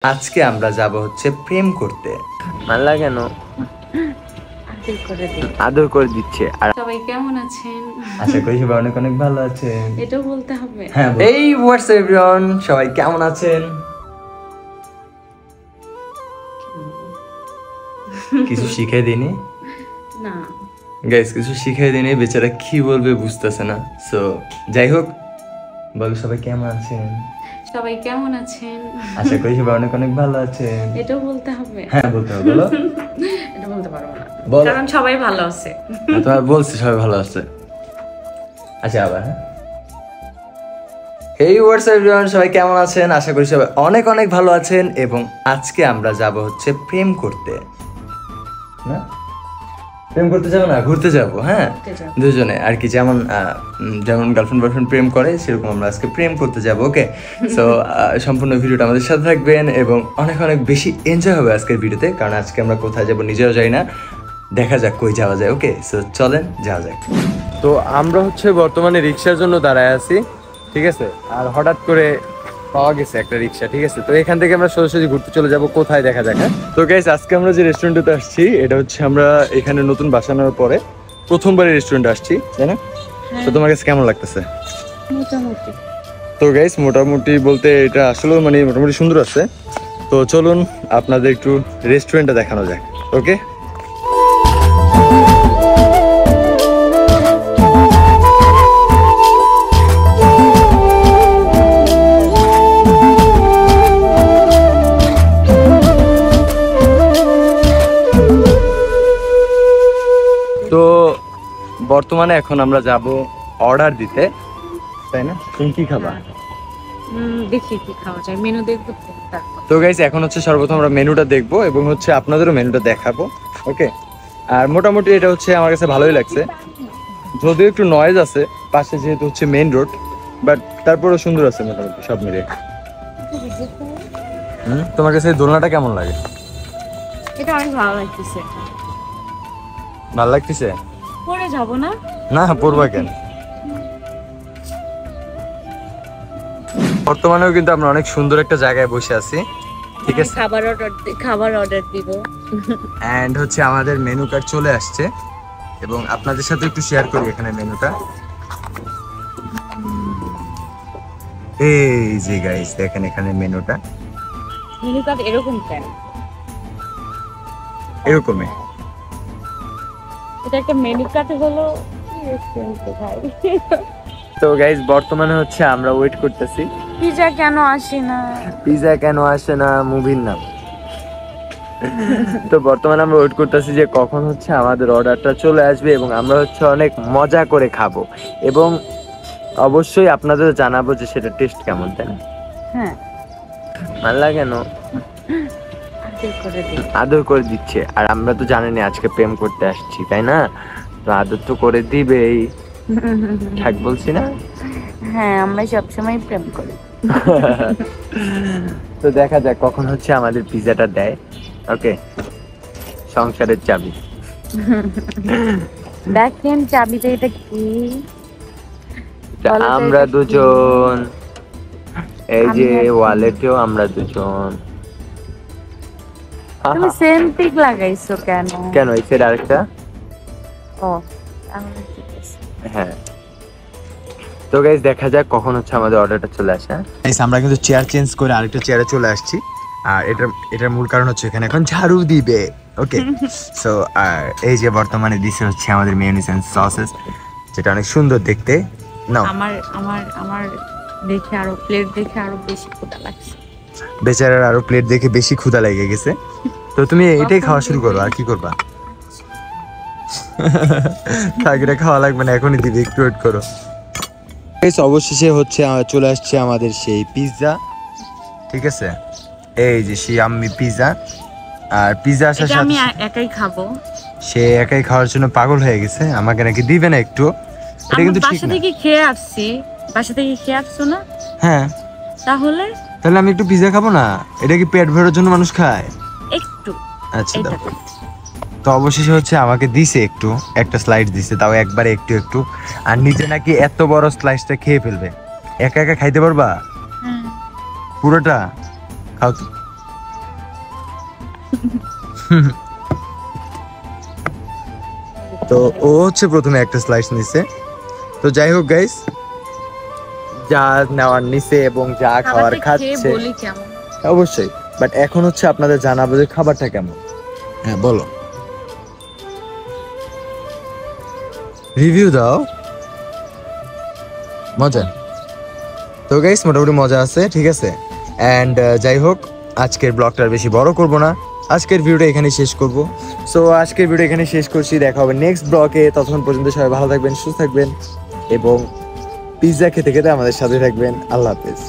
আজকে আমরা যাব হচ্ছে প্রেম করতে। মানলা কেন? আদর করে দিচ্ছে। আর সবাই কেমন আছেন? আশা করি সবাই অনেক অনেক ভালো আছেন। এটাও বলতে হবে? হ্যাঁ। এই হোয়াটস এভরিওয়ান, সবাই কেমন আছেন? কিছু শিখাই দিনি না গাইস, কিছু শিখাই দিনি, বেচারা কি বলবে বুঝতেছে না। সো যাই হোক, বলো সবাই কেমন আছেন? সবাই কেমন আছেন? আশা করি সবাই অনেক অনেক ভালো আছেন। এটাও বলতে হবে? হ্যাঁ বলতে হবে, বলো। এটা বলতে পারবো না, বলো। কারণ সবাই ভালো আছে। তোমার বলছি সবাই ভালো আছে। আচ্ছা আবার হ্যাঁ। এই হোয়াটস এভরিওয়ান, সবাই কেমন আছেন? আশা করি সবাই অনেক অনেক ভালো আছেন। এবং আজকে আমরা যাব হচ্ছে প্রেম করতে। না প্রেম করতে যাবো না, ঘুরতে যাবো। হ্যাঁ দুজনে আর কি, যেমন যেমন গার্লফ্রেন্ড বয়ফ্রেন্ড প্রেম করে সেরকম আমরা আজকে প্রেম করতে যাবো। ওকে, সো সম্পূর্ণ ভিডিওটা আমাদের সাথে থাকবেন এবং অনেক অনেক বেশি এনজয় হবে আজকের ভিডিওতে, কারণ আজকে আমরা কোথায় যাবো নিজেও যাই না, দেখা যাক কই যাওয়া যায়। ওকে, সো চলেন যাওয়া যাক। তো আমরা হচ্ছে বর্তমানে রিক্সার জন্য দাঁড়ায় আছি, ঠিক আছে। আর হঠাৎ করে পাওয়া গেছে একটা রিক্সা, ঠিক আছে। তো এখান থেকে আমরা সোজাসুজি ঘুরতে চলে যাব, কোথায় দেখা যাক। তো গাইস, আজকে আমরা যে রেস্টুরেন্টে আসছি, এটা হচ্ছে আমরা এখানে নতুন বাসা নেওয়ার পরে প্রথমবারই রেস্টুরেন্টে আসছি, তাই না? তো তোমার কাছে কেমন লাগতেছে? মোটামুটি। তো গাইস, মোটামুটি বলতে এটা আসলে মানে মোটামুটি সুন্দর আছে। তো চলুন আপনাদের একটু রেস্টুরেন্টটা দেখানো যায়। ওকে, তো বর্তমানে এখন আমরা যাব অর্ডার দিতে, তাই না? তুমি কি খাবা? দেখি কি খাওয়া যায়, মেনু দেখবো তারপর। তো গাইস, এখন হচ্ছে সর্বপ্রথম আমরা মেনুটা দেখবো এবং হচ্ছে আপনাদেরও মেনুটা দেখাবো। ওকে, আর মোটামুটি এটা হচ্ছে আমার কাছে ভালোই লাগছে, যদিও একটু নয়েজ আছে পাশে, যেহেতু হচ্ছে মেইন রোড, বাট তারপরেও সুন্দর আছে মোটামুটি সব মিলিয়ে। তোমার কাছে দোলনাটা কেমন লাগে? এটা অনেক ভালো লাগতেছে। ভালো লাগতেছে? পরে যাব না? না, পড়বা কেন? বর্তমানেও কিন্তু আমরা অনেক সুন্দর একটা জায়গায় বসে আছি, ঠিক আছে। খাবার অর্ডার দিব এন্ড হচ্ছে আমাদের মেনু কার্ড চলে আসছে এবং আপনাদের সাথে একটু শেয়ার করি এখানে মেনুটা। এই যে গাইস দেখেন এখানে মেনুটা। মেনু কার্ড এরকম কেন? এরকমই। এটা একটা মেনু কার্ড হলো কি রেস্টুরেন্ট ভাই? তো গাইস, বর্তমানে হচ্ছে আমরা ওয়েট করতেছি। পিজা কেন আসে না? পিজা কেন আসে না মুভির নাম। তো বর্তমানে আমরা ওয়েট করতেছি যে কখন হচ্ছে আমাদের অর্ডারটা চলে আসবে এবং আমরা হচ্ছে অনেক মজা করে খাবো এবং অবশ্যই আপনাদের জানাবো যে সেটা টেস্ট কেমন, তাই না? হ্যাঁ। মানলা কেন? আদর করে দিচ্ছে। আর আমরা তো জানি আজকে প্রেম করতে আসছি, তাই না? তো আদর তো করে দিবেই, ঠিক বলছি না? হ্যাঁ, আমরা সবসময় প্রেম করি। তো দেখা যাক কখন হচ্ছে আমাদের পিজাটা দেয়। ওকে, সংসারের চাবি। দেখেন চাবিটা এটা কি? আমরা দুজন, এই যে ওয়ালেটেও আমরা দুজন। তুমি সেম পিক লাগাইছো কেন? কেন এই সেট আরেকটা? ও তাহলে ঠিক আছে। হ্যাঁ, তো গাইস দেখা যাক কখন হচ্ছে আমাদের অর্ডারটা চলে আসে। গাইস, আমরা কিন্তু চেয়ার চেঞ্জ করে আরেকটা চেয়ারে চলে আসছি। আর এটার মূল কারণ হচ্ছে এখানে এখন ঝাড়ু দিবে। ওকে, সো আর এই যে বর্তমানে দিছে হচ্ছে আমাদের মেয়োনিজ এন্ড সসেস, যেটা অনেক সুন্দর দেখতে। নাও। আমার দেখে আরো প্লেট দেখে আরো বেশি ক্ষুধা লাগছে। বেচারার আরো প্লেট দেখে বেশি ক্ষুধা লেগে গেছে। তো তুমি এটাই খাওয়া শুরু করো, আর কি করবা? থাকলে খাওয়া লাগবে না, এখনই দিবে, একটু ওয়েট করো। অবশেষে হচ্ছে চলে আসছে আমাদের সেই পিৎজা, ঠিক আছে। এই যে সেই আম্মি পিৎজা। আর পিৎজা আসার সাথে আমি একাই খাবো। সে একাই খাওয়ার জন্য পাগল হয়ে গেছে, আমাকে নাকি দিবে না একটু। এটা কিন্তু ঠিক না। বাসা থেকে খেয়ে আসছি। বাসা থেকে খেয়ে আসছো না? হ্যাঁ। তাহলে আমি একটু পিৎজা খাবো না? এটা কি পেট ভরার জন্য মানুষ খায়? একটু। আচ্ছা দাও। তো অবশেষে হচ্ছে আমাকে দিছে একটু, একটা স্লাইস দিছে, তাও একবারে একটু একটু। আর নিজে নাকি এত বড় স্লাইসটা খেয়ে ফেলবে। একা একা খাইতে পারবা? পুরোটা খাও তো। তো ও হচ্ছে প্রথমে একটা স্লাইস নিছে। তো যাই হোক গাইস, যা নেওয়ার নিছে এবং যা খাওয়ার খাচ্ছে বলি কেমন। অবশ্যই, বাট এখন হচ্ছে আপনাদের জানাবো যে খাবারটা কেমন। হ্যাঁ বলো, রিভিউ দাও। মজা? তো গাইস মোটামুটি মজা আছে, ঠিক আছে। অ্যান্ড যাই হোক, আজকের ব্লগটা আর বেশি বড় করব না, আজকের ভিডিওটা এখানে শেষ করব। সো আজকের ভিডিও এখানে শেষ করছি, দেখা হবে নেক্সট ব্লগে। ততক্ষণ পর্যন্ত সবাই ভালো থাকবেন, সুস্থ থাকবেন এবং পিৎজা খেতে খেতে আমাদের সাথে থাকবেন। আল্লাহ হাফেজ।